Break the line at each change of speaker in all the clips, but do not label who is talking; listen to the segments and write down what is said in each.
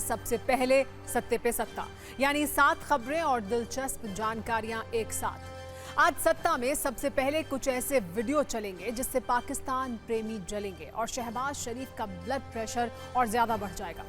सबसे पहले सत्ते पे सत्ता, यानी 7 खबरें और दिलचस्प जानकारियां एक साथ। आज सत्ता में सबसे पहले कुछ ऐसे वीडियो चलेंगे जिससे पाकिस्तान प्रेमी जलेंगे और शहबाज शरीफ का ब्लड प्रेशर और ज्यादा बढ़ जाएगा।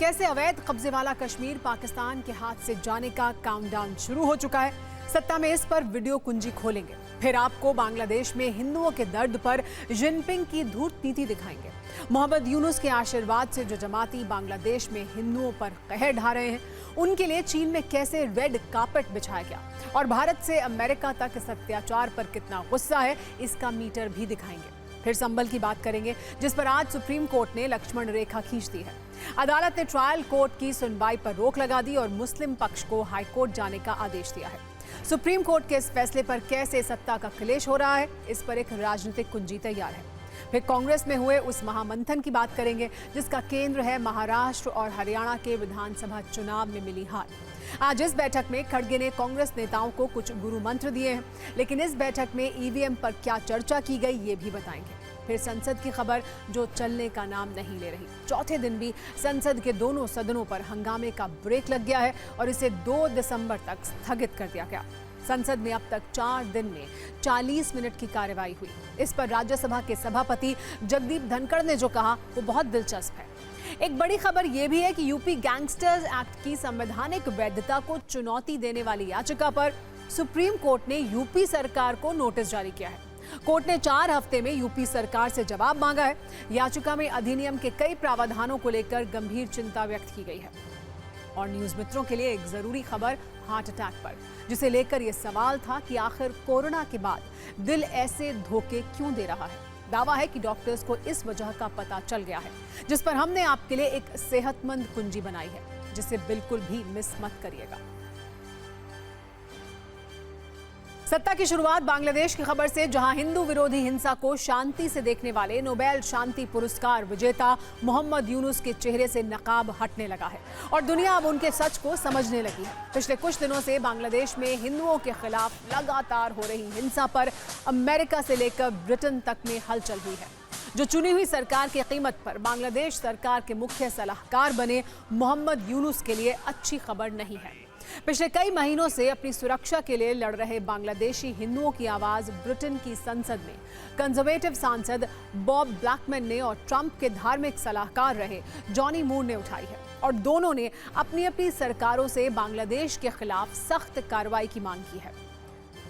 कैसे अवैध कब्जे वाला कश्मीर पाकिस्तान के हाथ से जाने का काउंटडाउन शुरू हो चुका है, सत्ता में इस पर वीडियो कुंजी खोलेंगे। फिर आपको बांग्लादेश में हिंदुओं के दर्द पर जिनपिंग की धूर्त नीति दिखाएंगे। मोहम्मद यूनुस के आशीर्वाद से जो जमाती बांग्लादेश में हिंदुओं पर कहर ढा रहे हैं, उनके लिए चीन में कैसे रेड कार्पेट बिछाया गया और भारत से अमेरिका तक इस अत्याचार पर कितना गुस्सा है, इसका मीटर भी दिखाएंगे। फिर संबल की बात करेंगे, जिस पर आज सुप्रीम कोर्ट ने लक्ष्मण रेखा खींच दी है। अदालत ने ट्रायल कोर्ट की सुनवाई पर रोक लगा दी और मुस्लिम पक्ष को हाईकोर्ट जाने का आदेश दिया है। सुप्रीम कोर्ट के इस फैसले पर कैसे सत्ता का क्लेश हो रहा है, इस पर एक राजनीतिक कुंजी तैयार है। फिर कांग्रेस में हुए उस महामंथन की बात करेंगे जिसका केंद्र है महाराष्ट्र और हरियाणा के विधानसभा चुनाव में मिली हार। आज इस बैठक में खड़गे ने कांग्रेस नेताओं को कुछ गुरु मंत्र दिए हैं, लेकिन इस बैठक में ईवीएम पर क्या चर्चा की गई ये भी बताएंगे। फिर संसद की खबर जो चलने का नाम नहीं ले रही। चौथे दिन भी संसद के दोनों सदनों पर हंगामे का ब्रेक लग गया है और इसे 2 दिसंबर तक स्थगित कर दिया गया। संसद में अब तक 4 दिन में 40 मिनट की कार्यवाही हुई। इस पर राज्यसभा के सभापति जगदीप धनखड़ ने जो कहा वो बहुत दिलचस्प है। एक बड़ी खबर यह भी है कि यूपी गैंगस्टर्स एक्ट की संवैधानिक वैधता को चुनौती देने वाली याचिका पर सुप्रीम कोर्ट ने यूपी सरकार को नोटिस जारी किया है। कोर्ट ने 4 हफ्ते में यूपी सरकार से जवाब मांगा है। याचिका में अधिनियम के कई प्रावधानों को लेकर गंभीर चिंता व्यक्त की गई है। और न्यूज मित्रों के लिए एक जरूरी खबर हार्ट अटैक पर, जिसे लेकर यह सवाल था कि आखिर कोरोना के बाद दिल ऐसे धोखे क्यों दे रहा है। दावा है कि डॉक्टर्स को इस वजह का पता चल गया है, जिस पर हमने आपके लिए एक सेहतमंद कुंजी बनाई है, जिसे बिल्कुल भी मिस मत करिएगा। सत्ता की शुरुआत बांग्लादेश की खबर से, जहां हिंदू विरोधी हिंसा को शांति से देखने वाले नोबेल शांति पुरस्कार विजेता मोहम्मद यूनुस के चेहरे से नकाब हटने लगा है और दुनिया अब उनके सच को समझने लगी है। पिछले कुछ दिनों से बांग्लादेश में हिंदुओं के खिलाफ लगातार हो रही हिंसा पर अमेरिका से लेकर ब्रिटेन तक में हलचल हुई है। जो चुनी हुई सरकार की कीमत पर बांग्लादेश सरकार के मुख्य सलाहकार बने मोहम्मद यूनुस के लिए अच्छी खबर नहीं है। पिछले कई महीनों से अपनी सुरक्षा के लिए लड़ रहे बांग्लादेशी हिंदुओं की आवाज ब्रिटेन की संसद में कंजर्वेटिव सांसद बॉब ब्लैकमैन ने और ट्रंप के धार्मिक सलाहकार रहे जॉनी मूर ने उठाई है और दोनों ने अपनी अपनी सरकारों से बांग्लादेश के खिलाफ सख्त कार्रवाई की मांग की है।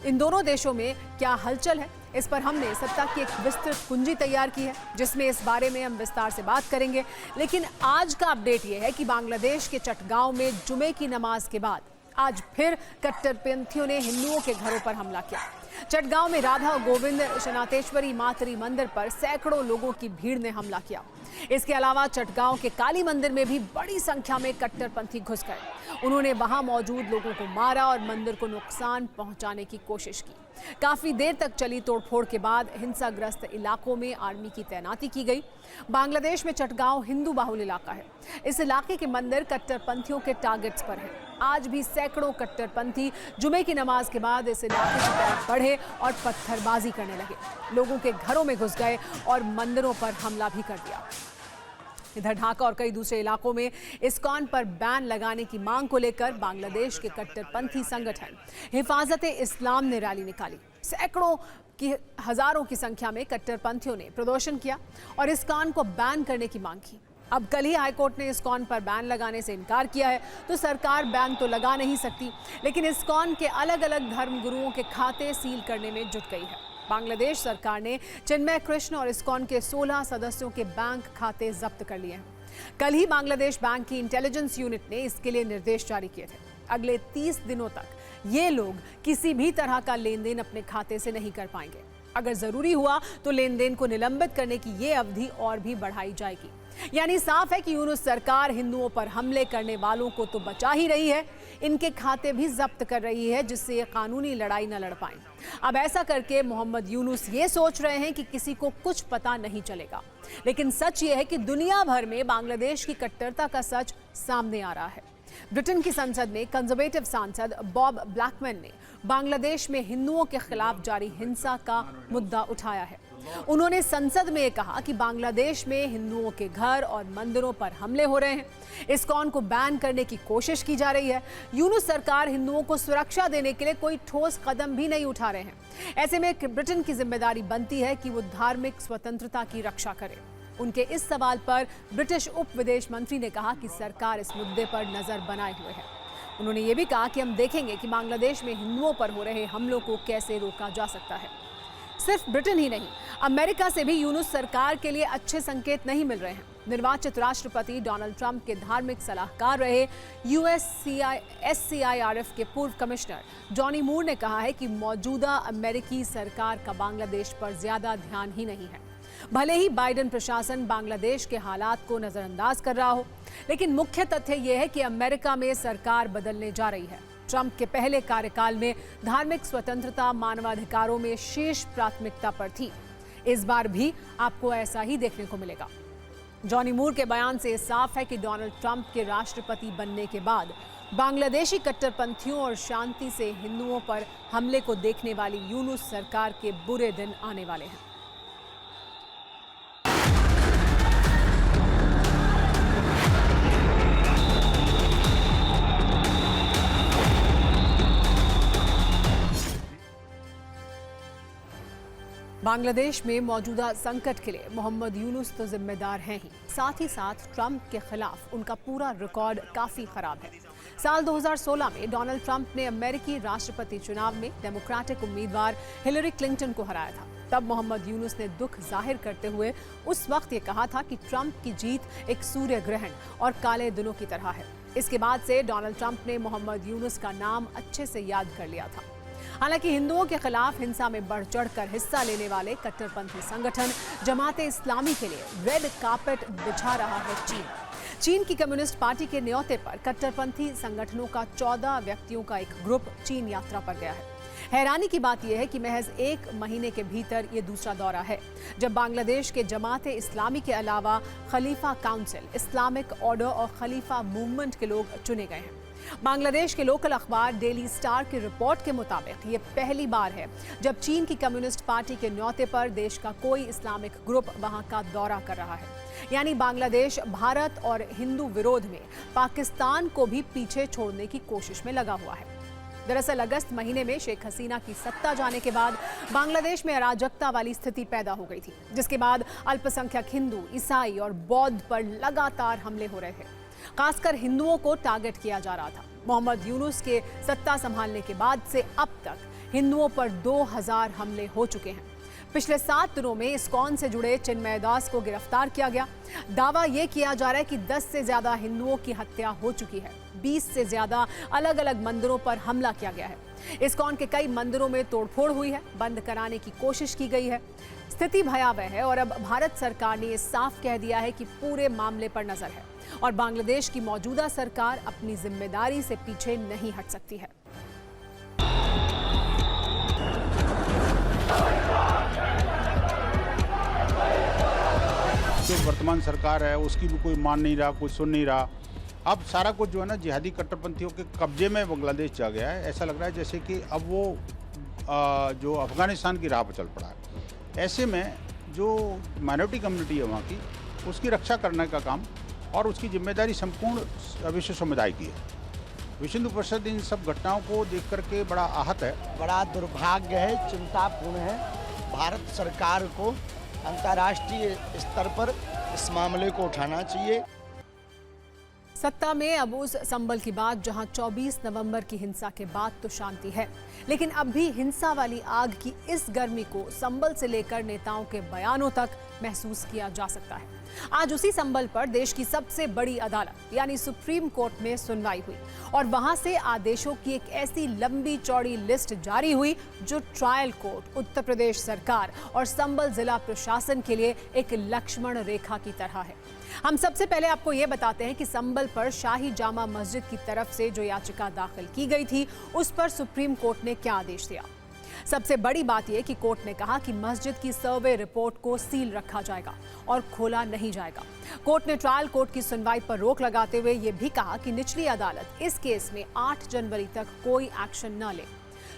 इन दोनों देशों में क्या हलचल है, इस पर हमने सत्ता की एक विस्तृत कुंजी तैयार की है, जिसमें इस बारे में हम विस्तार से बात करेंगे। लेकिन आज का अपडेट यह है कि बांग्लादेश के चटगांव में जुमे की नमाज के बाद आज फिर कट्टरपंथियों ने हिंदुओं के घरों पर हमला किया। चटगांव में राधा गोविंद शनातेश्वरी मातरी मंदिर पर सैकड़ों लोगों की भीड़ ने हमला किया। इसके अलावा चटगांव के काली मंदिर में भी बड़ी संख्या में कट्टरपंथी घुस गए। उन्होंने वहां मौजूद लोगों को मारा और मंदिर को नुकसान पहुंचाने की कोशिश की। काफी देर तक चली तोड़फोड़ के बाद हिंसाग्रस्त इलाकों में आर्मी की तैनाती की गई। बांग्लादेश में चटगांव हिंदू बाहुल इलाका है। इस इलाके के मंदिर कट्टरपंथियों के टारगेट्स पर है। आज भी सैकड़ों कट्टरपंथी जुमे की नमाज के बाद इस इलाके की तरफ बढ़े और पत्थरबाजी करने लगे। लोगों के घरों में घुस गए और मंदिरों पर हमला भी कर दिया। इधर ढाका और कई दूसरे इलाकों में इस्कॉन पर बैन लगाने की मांग को लेकर बांग्लादेश के कट्टरपंथी संगठन हिफाजत-ए-इस्लाम ने रैली निकाली। सैकड़ों की हजारों की संख्या में कट्टरपंथियों ने प्रदर्शन किया और इस्कॉन को बैन करने की मांग की। अब कल ही हाईकोर्ट ने इस्कॉन पर बैन लगाने से इनकार किया है, तो सरकार बैन तो लगा नहीं सकती, लेकिन इस्कॉन के अलग अलग धर्मगुरुओं के खाते सील करने में जुट गई है। बांग्लादेश सरकार ने चिन्मय कृष्ण और इस्कॉन के 16 सदस्यों के बैंक खाते जब्त कर लिए हैं। कल ही बांग्लादेश बैंक की इंटेलिजेंस यूनिट ने इसके लिए निर्देश जारी किए थे। अगले 30 दिनों तक ये लोग किसी भी तरह का लेन देन अपने खाते से नहीं कर पाएंगे। अगर जरूरी हुआ तो लेन देन को निलंबित करने की ये अवधि और भी बढ़ाई जाएगी। यानी साफ है कि यूनुस सरकार हिंदुओं पर हमले करने वालों को तो बचा ही रही है, इनके खाते भी जब्त कर रही है, जिससे ये कानूनी लड़ाई न लड़ पाएं। अब ऐसा करके मोहम्मद यूनुस ये सोच रहे हैं कि किसी को कुछ पता नहीं चलेगा, लेकिन सच ये है कि दुनिया भर में बांग्लादेश की कट्टरता का सच सामने आ रहा है। ब्रिटेन की संसद में कंजर्वेटिव सांसद बॉब ब्लैकमैन ने बांग्लादेश में हिंदुओं के खिलाफ जारी हिंसा का मुद्दा उठाया है। उन्होंने संसद में कहा कि बांग्लादेश में हिंदुओं के घर और मंदिरों पर हमले हो रहे हैं, इस्कॉन को बैन करने की कोशिश की जा रही है। यूनुस सरकार हिंदुओं को सुरक्षा देने के लिए कोई ठोस कदम भी नहीं उठा रहे हैं। ऐसे में ब्रिटेन की जिम्मेदारी बनती है कि वो धार्मिक स्वतंत्रता की रक्षा करे। उनके इस सवाल पर ब्रिटिश उप विदेश मंत्री ने कहा कि सरकार इस मुद्दे पर नजर बनाए हुए है। उन्होंने ये भी कहा कि हम देखेंगे कि बांग्लादेश में हिंदुओं पर हो रहे हमलों को कैसे रोका जा सकता है। सिर्फ ब्रिटेन ही नहीं, अमेरिका से भी यूनुस सरकार के लिए अच्छे संकेत नहीं मिल रहे हैं। निर्वाचित राष्ट्रपति डोनाल्ड ट्रंप के धार्मिक सलाहकार रहे USCIRF के पूर्व कमिश्नर जॉनी मूर ने कहा है कि मौजूदा अमेरिकी सरकार का बांग्लादेश पर ज्यादा ध्यान ही नहीं है। भले ही बाइडेन प्रशासन बांग्लादेश के हालात को नजरअंदाज कर रहा हो, लेकिन मुख्य तथ्य यह है कि अमेरिका में सरकार बदलने जा रही है। ट्रंप के पहले कार्यकाल में धार्मिक स्वतंत्रता मानवाधिकारों में शीर्ष प्राथमिकता पर थी। इस बार भी आपको ऐसा ही देखने को मिलेगा। जॉनी मूर के बयान से साफ है कि डोनाल्ड ट्रंप के राष्ट्रपति बनने के बाद बांग्लादेशी कट्टरपंथियों और शांति से हिंदुओं पर हमले को देखने वाली यूनुस सरकार के बुरे दिन आने वाले हैं। बांग्लादेश में मौजूदा संकट के लिए मोहम्मद यूनुस तो जिम्मेदार हैं ही, साथ ही साथ ट्रंप के खिलाफ उनका पूरा रिकॉर्ड काफी खराब है। साल 2016 में डोनाल्ड ट्रंप ने अमेरिकी राष्ट्रपति चुनाव में डेमोक्रेटिक उम्मीदवार हिलरी क्लिंटन को हराया था। तब मोहम्मद यूनुस ने दुख जाहिर करते हुए उस वक्त ये कहा था कि ट्रंप की जीत एक सूर्य ग्रहण और काले दिनों की तरह है। इसके बाद से डोनाल्ड ट्रंप ने मोहम्मद यूनुस का नाम अच्छे से याद कर लिया था। हालांकि हिंदुओं के खिलाफ हिंसा में बढ़ चढ़कर हिस्सा लेने वाले कट्टरपंथी संगठन जमाते इस्लामी के लिए रेड कार्पेट बिछा रहा है चीन की कम्युनिस्ट पार्टी के न्योते पर कट्टरपंथी संगठनों का 14 व्यक्तियों का एक ग्रुप चीन यात्रा पर गया है। हैरानी की बात यह है कि महज 1 महीने के भीतर ये दूसरा दौरा है जब बांग्लादेश के जमाते इस्लामी के अलावा खलीफा काउंसिल, इस्लामिक ऑर्डर और खलीफा मूवमेंट के लोग चुने गए हैं। बांग्लादेश के लोकल अखबार डेली स्टार की रिपोर्ट के मुताबिक ये पहली बार है जब चीन की कम्युनिस्ट पार्टी के न्योते पर देश का कोई इस्लामिक ग्रुप वहां का दौरा कर रहा है। यानी बांग्लादेश भारत और हिंदू विरोध में पाकिस्तान को भी पीछे छोड़ने की कोशिश में लगा हुआ है। दरअसल अगस्त महीने में शेख हसीना की सत्ता जाने के बाद बांग्लादेश में अराजकता वाली स्थिति पैदा हो गई थी, जिसके बाद अल्पसंख्यक हिंदू, ईसाई और बौद्ध पर लगातार हमले हो रहे थे। खासकर हिंदुओं को टारगेट किया जा रहा था। मोहम्मद यूनुस के सत्ता संभालने के बाद से अब तक हिंदुओं पर 2000 हमले हो चुके हैं। पिछले 7 दिनों में इस्कॉन से जुड़े चिन्मय दास को गिरफ्तार किया गया। दावा यह किया जा रहा है कि 10 से ज्यादा हिंदुओं की हत्या हो चुकी है। 20 से ज्यादा अलग अलग मंदिरों पर हमला किया गया है। इस्कॉन के कई मंदिरों में तोड़फोड़ हुई है, बंद कराने की कोशिश की गई है। स्थिति भयावह है और अब भारत सरकार ने साफ कह दिया है कि पूरे मामले पर नजर है और बांग्लादेश की मौजूदा सरकार अपनी जिम्मेदारी से पीछे नहीं हट सकती है।
जो वर्तमान सरकार है उसकी भी कोई मान नहीं रहा, कोई सुन नहीं रहा। अब सारा कुछ जो है ना जिहादी कट्टरपंथियों के कब्जे में बांग्लादेश जा गया है। ऐसा लग रहा है जैसे कि अब वो जो अफगानिस्तान की राह पर चल पड़ा है। ऐसे में जो माइनॉरिटी कम्युनिटी है वहाँ की, उसकी रक्षा करने का काम और उसकी जिम्मेदारी संपूर्ण विश्व समुदाय की है। विश्व हिंदू परिषद इन सब घटनाओं को देख करके बड़ा आहत है।
बड़ा दुर्भाग्य है, चिंतापूर्ण है। भारत सरकार को अंतर्राष्ट्रीय स्तर पर इस मामले को उठाना चाहिए।
सत्ता में अब उस संबल की बात जहां 24 नवंबर की हिंसा के बाद तो शांति है, लेकिन अब भी हिंसा वाली आग की इस गर्मी को संबल से लेकर नेताओं के बयानों तक महसूस किया जा सकता है। आज उसी संबल पर देश की सबसे बड़ी अदालत यानी सुप्रीम कोर्ट में सुनवाई हुई और वहां से आदेशों की एक ऐसी लंबी चौड़ी लिस्ट जारी हुई जो ट्रायल कोर्ट, उत्तर प्रदेश सरकार और संबल जिला प्रशासन के लिए एक लक्ष्मण रेखा की तरह है। हम सबसे पहले आपको ये बताते हैं कि संबल पर शाही जामा मस्जिद की तरफ से जो याचिका दाखिल की गई थी उस पर सुप्रीम कोर्ट ने क्या आदेश दिया। सबसे बड़ी बात यह कि कोर्ट ने कहा कि मस्जिद की सर्वे रिपोर्ट को सील रखा जाएगा और खोला नहीं जाएगा। कोर्ट ने ट्रायल कोर्ट की सुनवाई पर रोक लगाते हुए यह भी कहा कि निचली अदालत इस केस में 8 जनवरी तक कोई एक्शन न ले।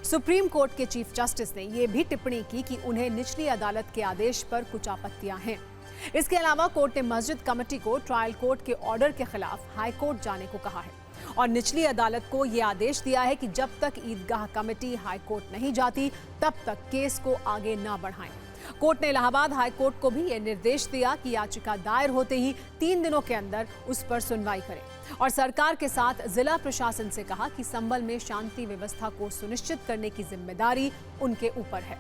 सुप्रीम कोर्ट के चीफ जस्टिस ने यह भी टिप्पणी की कि उन्हें निचली अदालत के आदेश पर कुछ आपत्तियां हैं। इसके अलावा कोर्ट ने मस्जिद कमेटी को ट्रायल कोर्ट के ऑर्डर के खिलाफ हाई कोर्ट जाने को कहा है और निचली अदालत को यह आदेश दिया है कि जब तक ईदगाह कमेटी हाई कोर्ट नहीं जाती तब तक केस को आगे न बढ़ाएं। कोर्ट ने इलाहाबाद हाई कोर्ट को भी यह निर्देश दिया कि याचिका दायर होते ही 3 दिनों के अंदर उस पर सुनवाई करें और सरकार के साथ जिला प्रशासन से कहा कि संभल में शांति व्यवस्था को सुनिश्चित करने की जिम्मेदारी उनके ऊपर है।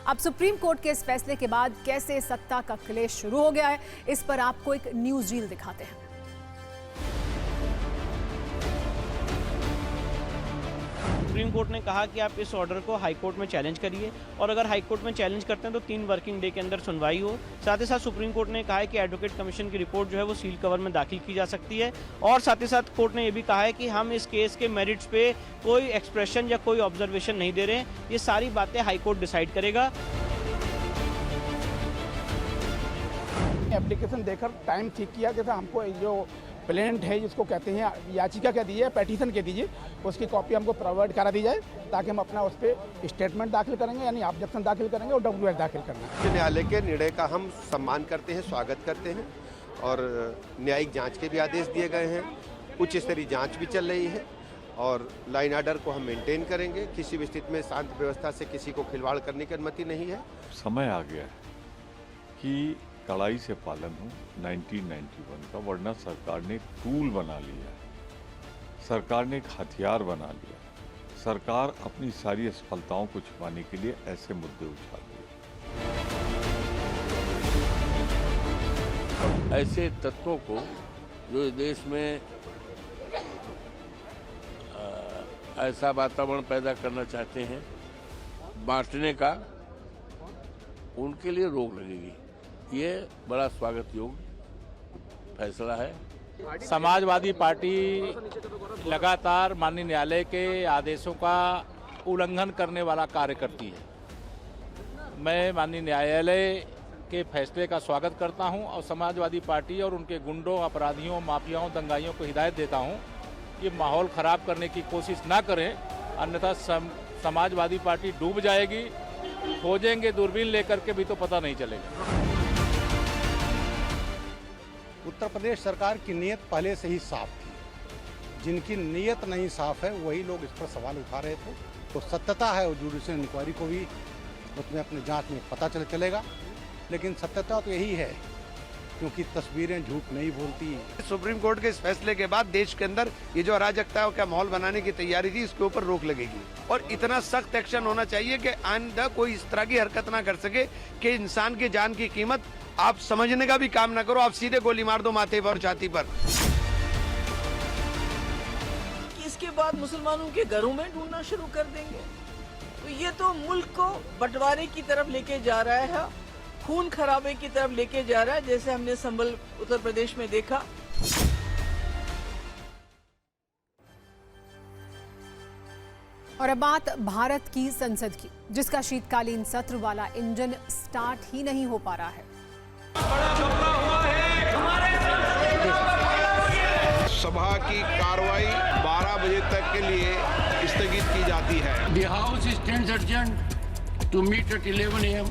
अब सुप्रीम कोर्ट के इस फैसले के बाद कैसे सत्ता का क्लेश शुरू हो गया है, इस पर आपको एक न्यूज रील दिखाते हैं।
सुप्रीम कोर्ट ने कहा कि आप इस ऑर्डर को हाई कोर्ट में चैलेंज करिए और अगर हाई कोर्ट में चैलेंज करते हैं तो 3 वर्किंग डे के अंदर सुनवाई हो। साथ ही साथ सुप्रीम कोर्ट ने कहा है कि एडवोकेट कमीशन की रिपोर्ट जो है वो सील कवर में दाखिल की जा सकती है और साथ ही साथ कोर्ट ने यह भी कहा है कि हम इस केस के मेरिट्स पे कोई एक्सप्रेशन या कोई ऑब्जर्वेशन नहीं दे रहे हैं। ये सारी बातें हाई कोर्ट डिसाइड करेगा।
एप्लीकेशन देकर टाइम ठीक किया कि हमको जो प्लेंट है जिसको कहते हैं याचिका कह दीजिए, पेटिशन कह दीजिए, उसकी कॉपी हमको प्रोवाइड करा दी जाए ताकि हम अपना उस पर स्टेटमेंट दाखिल करेंगे यानी ऑब्जेक्शन दाखिल करेंगे और WS दाखिल करना है।
उच्च न्यायालय के निर्णय का हम सम्मान करते हैं, स्वागत करते हैं और न्यायिक जांच के भी आदेश दिए गए हैं। उच्च स्तरीय जांच भी चल रही है और लाइन ऑर्डर को हम मेंटेन करेंगे। किसी भी स्थिति में शांति व्यवस्था से किसी को खिलवाड़ करने की अनुमति नहीं है।
समय आ गया है कि कड़ाई से पालन हो 1991 का, वरना सरकार ने एक टूल बना लिया, सरकार ने एक हथियार बना लिया। सरकार अपनी सारी असफलताओं को छुपाने के लिए ऐसे मुद्दे उछालती है।
ऐसे तत्वों को जो इस देश में ऐसा वातावरण पैदा करना चाहते हैं बांटने का, उनके लिए रोक लगेगी। ये बड़ा स्वागत योग्य फैसला है।
समाजवादी पार्टी लगातार माननीय न्यायालय के आदेशों का उल्लंघन करने वाला कार्य करती है। मैं माननीय न्यायालय के फैसले का स्वागत करता हूं और समाजवादी पार्टी और उनके गुंडों, अपराधियों, माफियाओं, दंगाइयों को हिदायत देता हूं कि माहौल खराब करने की कोशिश ना करें, अन्यथा समाजवादी पार्टी डूब जाएगी। खोजेंगे दूरबीन लेकर के भी तो पता नहीं चलेगा।
उत्तर प्रदेश सरकार की नीयत पहले से ही साफ थी। जिनकी नीयत नहीं साफ है वही लोग इस पर सवाल उठा रहे थे। तो सत्यता है और जुडिशियल इंक्वायरी को भी उसमें अपने जांच में पता चलेगा। लेकिन सत्यता तो यही है क्योंकि तस्वीरें झूठ नहीं बोलती।
सुप्रीम कोर्ट के इस फैसले के बाद देश के अंदर ये जो अराजकता का माहौल बनाने की तैयारी थी, इसके ऊपर रोक लगेगी और इतना सख्त एक्शन होना चाहिए कि आइंदा कोई इस तरह की हरकत ना कर सके कि इंसान की जान की कीमत आप समझने का भी काम ना करो, आप सीधे गोली मार दो माथे पर और छाती पर।
इसके बाद मुसलमानों के घरों में ढूंढना शुरू कर देंगे, तो ये तो मुल्क को बंटवारे की तरफ लेके जा रहा है, खून खराबे की तरफ लेके जा रहा है, जैसे हमने संभल उत्तर प्रदेश में देखा।
और अब बात भारत की संसद की, जिसका शीतकालीन सत्र वाला इंजन स्टार्ट ही नहीं हो पा रहा है।
सभा की कार्रवाई 12 बजे तक के लिए स्थगित की जाती है।
The House stands adjourned to meet at 11 AM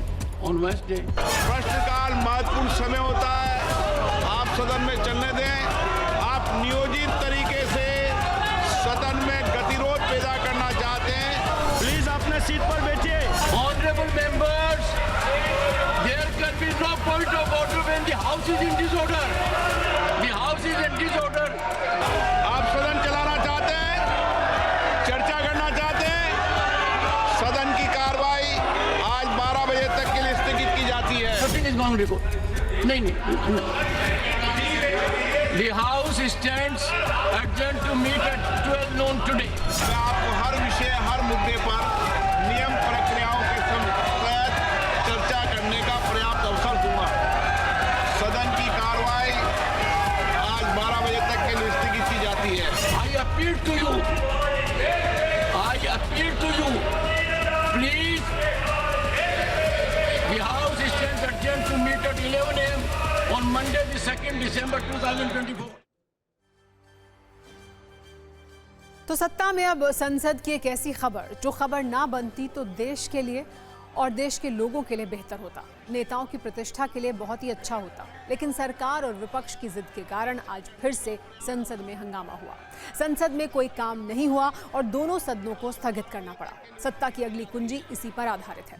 on Wednesday.
प्रश्नकाल महत्वपूर्ण समय होता है, आप सदन में चलने दें। आप नियोजित तरीके से सदन में गतिरोध पैदा करना चाहते हैं, प्लीज अपने सीट पर बैठिए।
Honorable members, there can be no point of order when the House is in disorder. The House is in disorder.
आप सदन चलाना चाहते हैं, चर्चा करना चाहते हैं, सदन की कार्रवाई आज 12 बजे तक के लिए स्थगित की जाती है।
Nothing is wrong, Rico. नहीं। The House stands adjourned to meet at 12 noon today.
मैं आपको हर विषय, हर मुद्दे पर नियम प्रक्रियाओं के तहत चर्चा करने का पर्याप्त अवसर दूंगा। सदन की कार्रवाई आज 12 बजे तक के लिए स्थगित की जाती है।
I appeal to you. Please, the House stands adjourned to meet at 11 AM on Monday, the 2nd December 2024.
तो सत्ता में अब संसद की एक ऐसी खबर जो खबर ना बनती तो देश के लिए और देश के लोगों के लिए बेहतर होता, नेताओं की प्रतिष्ठा के लिए बहुत ही अच्छा होता। लेकिन सरकार और विपक्ष की जिद के कारण आज फिर से संसद में हंगामा हुआ। संसद में कोई काम नहीं हुआ और दोनों सदनों को स्थगित करना पड़ा। सत्ता की अगली कुंजी इसी पर आधारित है।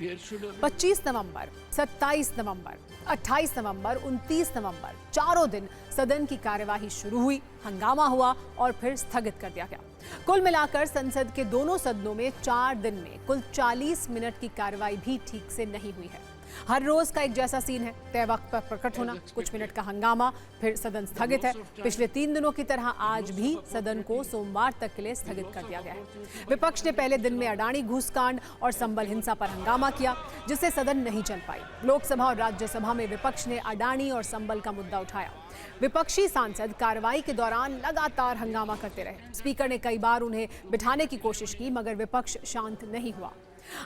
25 नवंबर, 27 नवंबर, 28 नवंबर, 29 नवंबर, चारों दिन सदन की कार्यवाही शुरू हुई, हंगामा हुआ और फिर स्थगित कर दिया गया। कुल मिलाकर संसद के दोनों सदनों में 4 दिन में कुल 40 मिनट की कार्रवाई भी ठीक से नहीं हुई है। हर रोज का एक जैसा सीन है, तय वक्त पर प्रकट होना, कुछ मिनट का हंगामा, फिर सदन स्थगित है। पिछले 3 दिनों की तरह आज भी सदन को सोमवार तक के लिए स्थगित कर दिया गया है। विपक्ष ने पहले दिन में अडानी घूसकांड और संबल हिंसा पर हंगामा किया, जिससे सदन नहीं चल पाई। लोकसभा और राज्यसभा में विपक्ष ने अडानी और संबल का मुद्दा उठाया। विपक्षी सांसद कार्रवाई के दौरान लगातार हंगामा करते रहे। स्पीकर ने कई बार उन्हें बिठाने की कोशिश की, मगर विपक्ष शांत नहीं हुआ।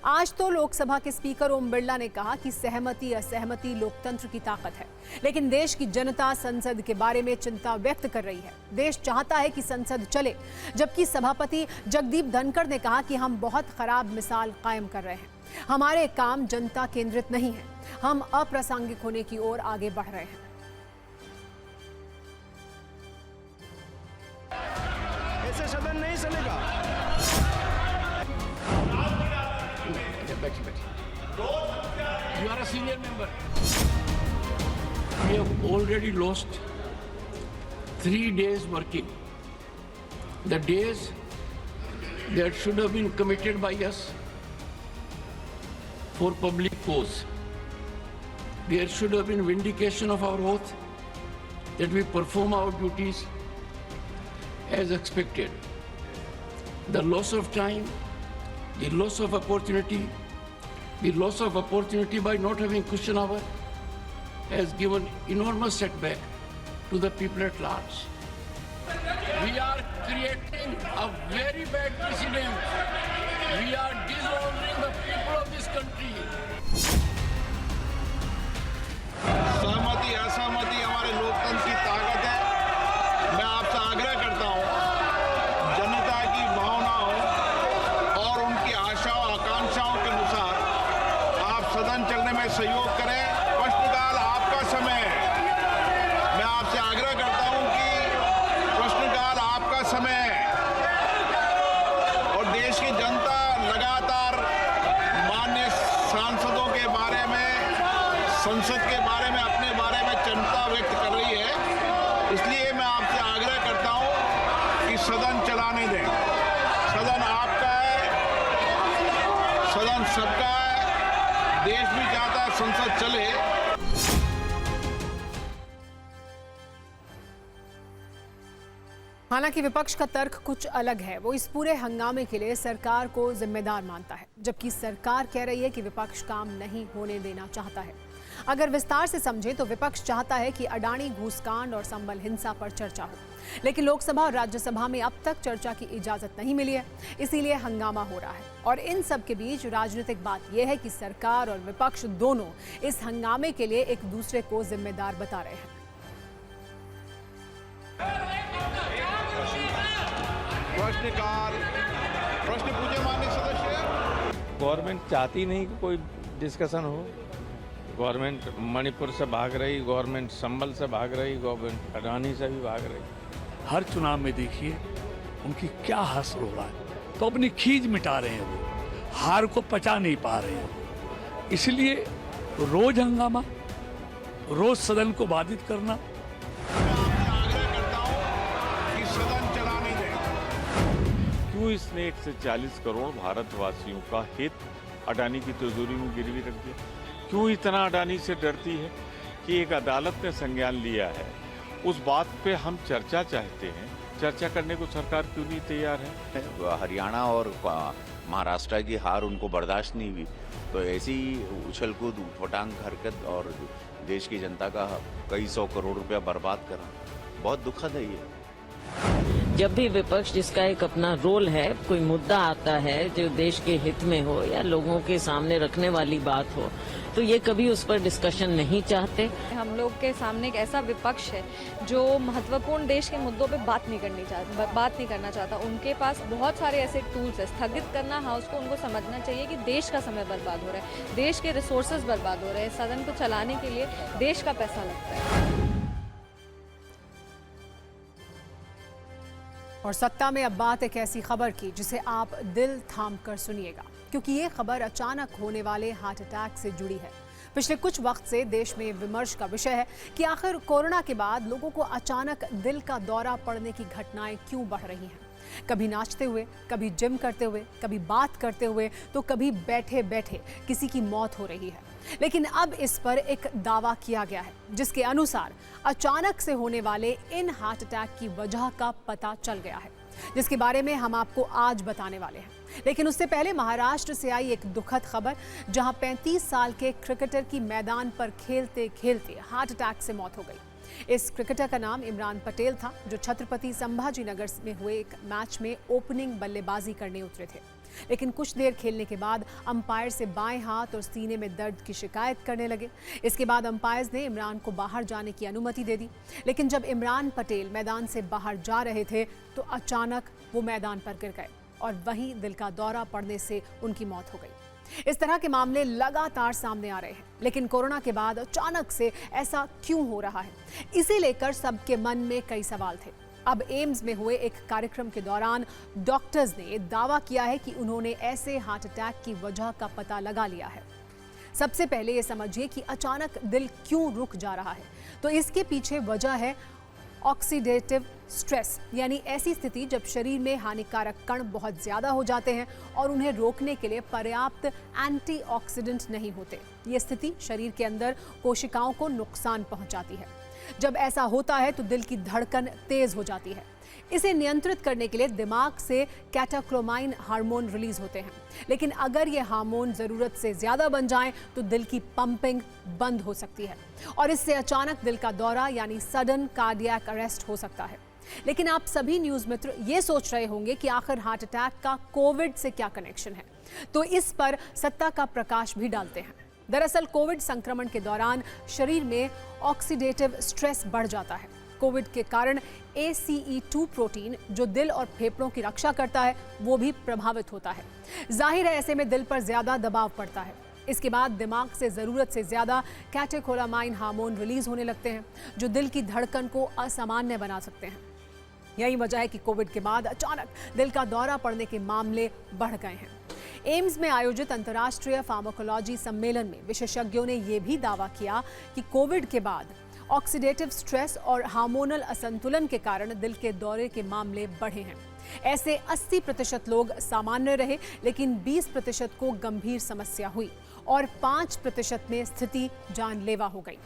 आज तो लोकसभा के स्पीकर ओम बिरला ने कहा कि सहमति असहमति लोकतंत्र की ताकत है, लेकिन देश की जनता संसद के बारे में चिंता व्यक्त कर रही है। देश चाहता है कि संसद चले, जबकि सभापति जगदीप धनखड़ ने कहा कि हम बहुत खराब मिसाल कायम कर रहे हैं। हमारे काम जनता केंद्रित नहीं है, हम अप्रासंगिक होने की ओर आगे बढ़ रहे हैं।
ऐसे सदन नहीं चलेगा।
You are a senior member. We have already lost 3 days working. The days that should have been committed by us for public cause. There should have been vindication of our oath that we perform our duties as expected. The loss of time, the loss of opportunity by not having question hour has given enormous setback to the people at large. We are creating a very bad precedent. We are dishonoring the people of this country.
सहमति असहमति हमारे लोकतंत्र की ताकत है। मैं आपसे आग्रह करता हूं, जनता की भावनाओं और उनकी आशाओं आकांक्षाओं के अनुसार आप सदन चलने में सहयोग करें। प्रश्नकाल आपका समय है। मैं आपसे आग्रह करता हूं कि प्रश्नकाल आपका समय है और देश की जनता लगातार माननीय सांसदों के बारे में, संसद के बारे में, अपने बारे में चिंता व्यक्त कर रही है। इसलिए मैं आपसे आग्रह करता हूं कि सदन चलाने दें। सदन आपका है, सदन सबका है। देश भी चाहता है संसद चले।
हालांकि विपक्ष का तर्क कुछ अलग है। वो इस पूरे हंगामे के लिए सरकार को जिम्मेदार मानता है, जबकि सरकार कह रही है कि विपक्ष काम नहीं होने देना चाहता है। अगर विस्तार से समझें तो विपक्ष चाहता है कि अडानी घूसकांड और संबल हिंसा पर चर्चा हो, लेकिन लोकसभा और राज्यसभा में अब तक चर्चा की इजाजत नहीं मिली है, इसीलिए हंगामा हो रहा है। और इन सब के बीच राजनीतिक बात यह है कि सरकार और विपक्ष दोनों इस हंगामे के लिए एक दूसरे को जिम्मेदार बता रहे हैं।
प्रश्नकाल, प्रश्न पूछे माननीय सदस्य।
गवर्नमेंट चाहती नहीं कि कोई डिस्कशन हो। गवर्नमेंट मणिपुर से भाग रही, गवर्नमेंट संबल से भाग रही, गवर्नमेंट अडानी से भी भाग रही।
हर चुनाव में देखिए उनकी क्या हासिल हो रहा है, तो अपनी खींच मिटा रहे हैं, वो हार को पचा नहीं पा रहे हैं। इसलिए रोज हंगामा, रोज सदन को बाधित करना।
क्यों इसने 1 से 40 करोड़ भारतवासियों का हित अडानी की तिजोरी में गिरवी रख दिया? क्यों इतना अडानी से डरती है कि एक अदालत ने संज्ञान लिया है? उस बात पे हम चर्चा चाहते हैं, चर्चा करने को सरकार क्यों नहीं तैयार है?
हरियाणा और महाराष्ट्र की हार उनको बर्दाश्त नहीं हुई, तो ऐसी उछल कूद उठपटांग हरकत और देश की जनता का कई 100 करोड़ रुपया बर्बाद करना बहुत दुखद है। ये
जब भी विपक्ष जिसका एक अपना रोल है, कोई मुद्दा आता है जो देश के हित में हो या लोगों के सामने रखने वाली बात हो, तो ये कभी उस पर डिस्कशन नहीं चाहते।
हम लोग के सामने एक ऐसा विपक्ष है जो महत्वपूर्ण देश के मुद्दों पे बात नहीं करना चाहता। उनके पास बहुत सारे ऐसे टूल्स है। स्थगित करना हाउस को उनको समझना चाहिए कि देश का समय बर्बाद हो रहा है, देश के रिसोर्सेज बर्बाद हो रहे हैं, सदन को चलाने के लिए देश का पैसा लगता है।
और सत्ता में अब बात एक ऐसी खबर की जिसे आप दिल थाम कर सुनिएगा, क्योंकि ये खबर अचानक होने वाले हार्ट अटैक से जुड़ी है। पिछले कुछ वक्त से देश में विमर्श का विषय है कि आखिर कोरोना के बाद लोगों को अचानक दिल का दौरा पड़ने की घटनाएं क्यों बढ़ रही हैं। कभी नाचते हुए, कभी जिम करते हुए, कभी बात करते हुए, तो कभी बैठे बैठे किसी की मौत हो रही है। लेकिन अब इस पर एक दावा किया गया है जिसके अनुसार अचानक से होने वाले इन हार्ट अटैक की वजह का पता चल गया है, जिसके बारे में हम आपको आज बताने वाले हैं। लेकिन उससे पहले महाराष्ट्र से आई एक दुखद खबर, जहां 35 साल के क्रिकेटर की मैदान पर खेलते खेलते हार्ट अटैक से मौत हो गई। इस क्रिकेटर का नाम इमरान पटेल था, जो छत्रपति संभाजी नगर में हुए एक मैच में ओपनिंग बल्लेबाजी करने उतरे थे। लेकिन कुछ देर खेलने के बाद अंपायर से बाएं हाथ और सीने में दर्द की शिकायत करने लगे। इसके बाद अंपायर्स ने इमरान को बाहर जाने की अनुमति दे दी। लेकिन जब इमरान पटेल मैदान से बाहर जा रहे थे तो अचानक वो मैदान पर गिर गए और वहीं दिल का दौरा पड़ने से उनकी मौत हो गई। इस तरह के मामले लगातार सामने आ रहे हैं, लेकिन कोरोना के बाद अचानक से ऐसा क्यों हो रहा है, इसे लेकर सबके मन में कई सवाल थे। अब एम्स में हुए एक कार्यक्रम के दौरान डॉक्टर्स ने दावा किया है कि उन्होंने ऐसे हार्ट अटैक की वजह का पता लगा लिया है। सबसे पहले ये समझिए कि अचानक दिल क्यों रुक जा रहा है। तो इसके पीछे वजह है ऑक्सीडेटिव स्ट्रेस, यानी ऐसी स्थिति जब शरीर में हानिकारक कण बहुत ज्यादा हो जाते हैं और उन्हें रोकने के लिए पर्याप्त एंटीऑक्सीडेंट नहीं होते। ये स्थिति शरीर के अंदर कोशिकाओं को नुकसान पहुंचाती है। जब ऐसा होता है तो दिल की धड़कन तेज हो जाती है। इसे नियंत्रित करने के लिए दिमाग से कैटाक्रोमाइन हार्मोन रिलीज होते हैं, लेकिन अगर ये हार्मोन जरूरत से ज्यादा बन जाएं तो दिल की पंपिंग बंद हो सकती है और इससे अचानक दिल का दौरा यानी सडन कार्डियक अरेस्ट हो सकता है। लेकिन आप सभी न्यूज मित्र ये सोच रहे होंगे कि आखिर हार्ट अटैक का कोविड से क्या कनेक्शन है, तो इस पर सत्ता का प्रकाश भी डालते हैं। दरअसल कोविड संक्रमण के दौरान शरीर में ऑक्सीडेटिव स्ट्रेस बढ़ जाता है। कोविड के कारण ACE2 प्रोटीन, जो दिल और फेफड़ों की रक्षा करता है, वो भी प्रभावित होता है। जाहिर है ऐसे में दिल पर ज्यादा दबाव पड़ता है। इसके बाद दिमाग से जरूरत से ज्यादा कैटेकोलामाइन हार्मोन रिलीज होने लगते हैं, जो दिल की धड़कन को असामान्य बना सकते हैं। यही वजह है कि कोविड के बाद अचानक दिल का दौरा पड़ने के मामले बढ़ गए हैं। एम्स में आयोजित अंतर्राष्ट्रीय फार्माकोलॉजी सम्मेलन में विशेषज्ञों ने यह भी दावा किया कि कोविड के बाद ऑक्सीडेटिव स्ट्रेस और हार्मोनल असंतुलन के कारण दिल के दौरे के मामले बढ़े हैं। ऐसे 80% लोग सामान्य रहे, लेकिन 20% को गंभीर समस्या हुई और 5% में स्थिति जानलेवा हो गई।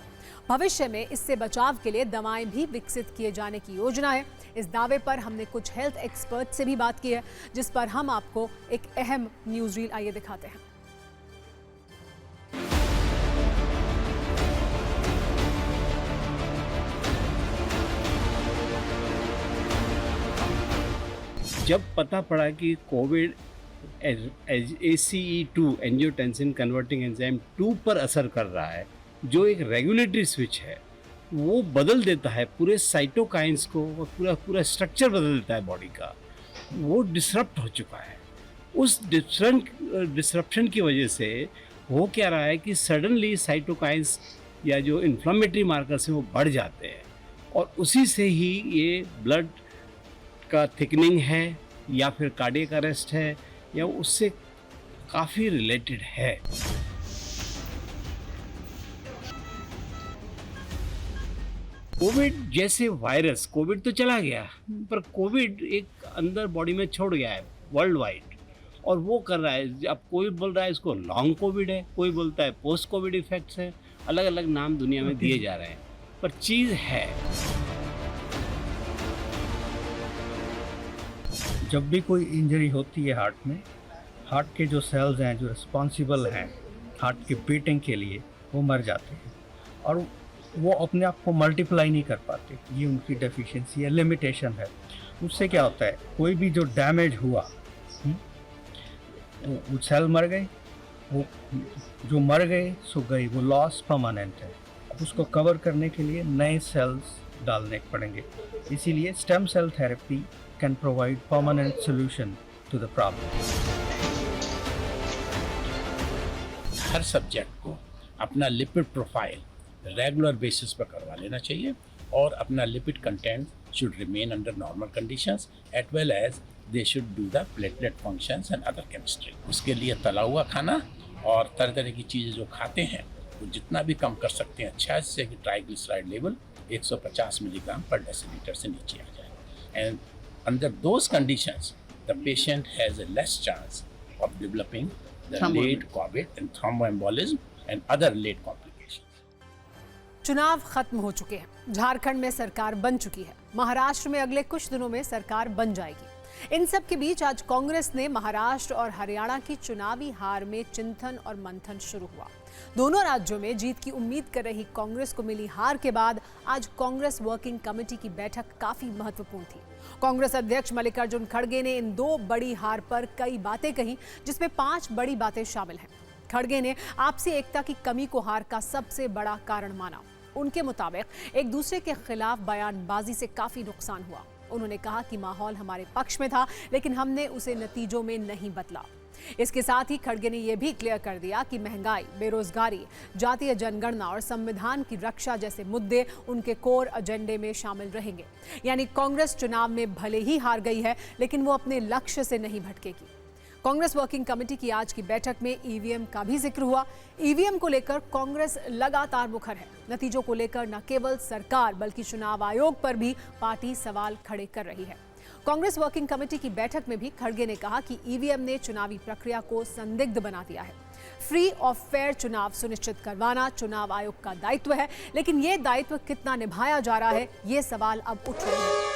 भविष्य में इससे बचाव के लिए दवाएं भी विकसित किए जाने की योजना है। इस दावे पर हमने कुछ हेल्थ एक्सपर्ट से भी बात की है, जिस पर हम आपको एक अहम न्यूज रील आइए दिखाते हैं।
जब पता पड़ा कि Covid ACE2 angiotensin converting enzyme 2 पर असर कर रहा है, जो एक रेगुलेटरी स्विच है, वो बदल देता है पूरे साइटोकाइंस को, वो पूरा स्ट्रक्चर बदल देता है बॉडी का, वो डिसरप्ट हो चुका है। उस डिसरप्शन की वजह से हो क्या रहा है कि सडनली साइटोकाइंस या जो इन्फ्लेमेटरी मार्कर्स हैं वो बढ़ जाते हैं और उसी से ही ये ब्लड का थिकनिंग है या फिर कार्डियक अरेस्ट है या उससे काफ़ी रिलेटेड है। कोविड जैसे वायरस, कोविड तो चला गया पर कोविड एक अंदर बॉडी में छोड़ गया है वर्ल्ड वाइड, और वो कर रहा है। अब कोई बोल रहा है इसको लॉन्ग कोविड है, कोई बोलता है पोस्ट कोविड इफेक्ट्स है, अलग अलग नाम दुनिया में दिए जा रहे हैं, पर चीज़ है।
जब भी कोई इंजरी होती है हार्ट में, हार्ट के जो सेल्स हैं जो रिस्पॉन्सिबल हैं हार्ट के बीटिंग के लिए, वो मर जाते हैं और वो अपने आप को मल्टीप्लाई नहीं कर पाते। ये उनकी डेफिशिएंसी है, लिमिटेशन है। उससे क्या होता है, कोई भी जो डैमेज हुआ वो सेल मर गए वो जो मर गए सो गई, वो लॉस परमानेंट है। अब उसको कवर करने के लिए नए सेल्स डालने पड़ेंगे। इसीलिए stem cell therapy can provide permanent solution to the problem.
हर सब्जेक्ट को अपना लिपिड प्रोफाइल रेगुलर बेसिस पर करवा लेना चाहिए और अपना lipid content should remain under normal conditions at well as they should do the platelet functions and other chemistry. उसके लिए तला हुआ खाना और तरह तरह की चीज़ें जो खाते हैं वो जितना भी कम कर सकते हैं अच्छा है, जिससे कि triglyceride level 150 milligram per deciliter से नीचे आ जाए। And under those conditions the patient has a less chance of developing the late COVID and thromboembolism and other late complications.
चुनाव खत्म हो चुके हैं। झारखंड में सरकार बन चुकी है। महाराष्ट्र में अगले कुछ दिनों में सरकार बन जाएगी। इन सब के बीच आज कांग्रेस ने महाराष्ट्र और हरियाणा की चुनावी हार में चिंतन और मंथन शुरू हुआ। दोनों राज्यों में जीत की उम्मीद कर रही कांग्रेस को मिली हार के बाद आज कांग्रेस वर्किंग कमेटी की बैठक काफी महत्वपूर्ण थी। कांग्रेस अध्यक्ष मल्लिकार्जुन खड़गे ने इन 2 बड़ी हार पर कई बातें कही, जिसमें 5 बड़ी बातें शामिल हैं। खड़गे ने आपसी एकता की कमी को हार का सबसे बड़ा कारण माना। उनके मुताबिक एक दूसरे के खिलाफ बयानबाजी से काफी नुकसान हुआ। उन्होंने कहा कि माहौल हमारे पक्ष में था, लेकिन हमने उसे नतीजों में नहीं बदला। इसके साथ ही खड़गे ने यह भी क्लियर कर दिया कि महंगाई, बेरोजगारी, जातीय जनगणना और संविधान की रक्षा जैसे मुद्दे उनके कोर एजेंडे में शामिल रहेंगे। यानी कांग्रेस चुनाव में भले ही हार गई है, लेकिन वो अपने लक्ष्य से नहीं भटकेगी। कांग्रेस वर्किंग कमेटी की आज की बैठक में ईवीएम का भी जिक्र हुआ। ईवीएम को लेकर कांग्रेस लगातार मुखर है। नतीजों को लेकर न केवल सरकार बल्कि चुनाव आयोग पर भी पार्टी सवाल खड़े कर रही है। कांग्रेस वर्किंग कमेटी की बैठक में भी खड़गे ने कहा कि ईवीएम ने चुनावी प्रक्रिया को संदिग्ध बना दिया है। फ्री और फेयर चुनाव सुनिश्चित करवाना चुनाव आयोग का दायित्व है, लेकिन ये दायित्व कितना निभाया जा रहा है, ये सवाल अब उठ रहे हैं।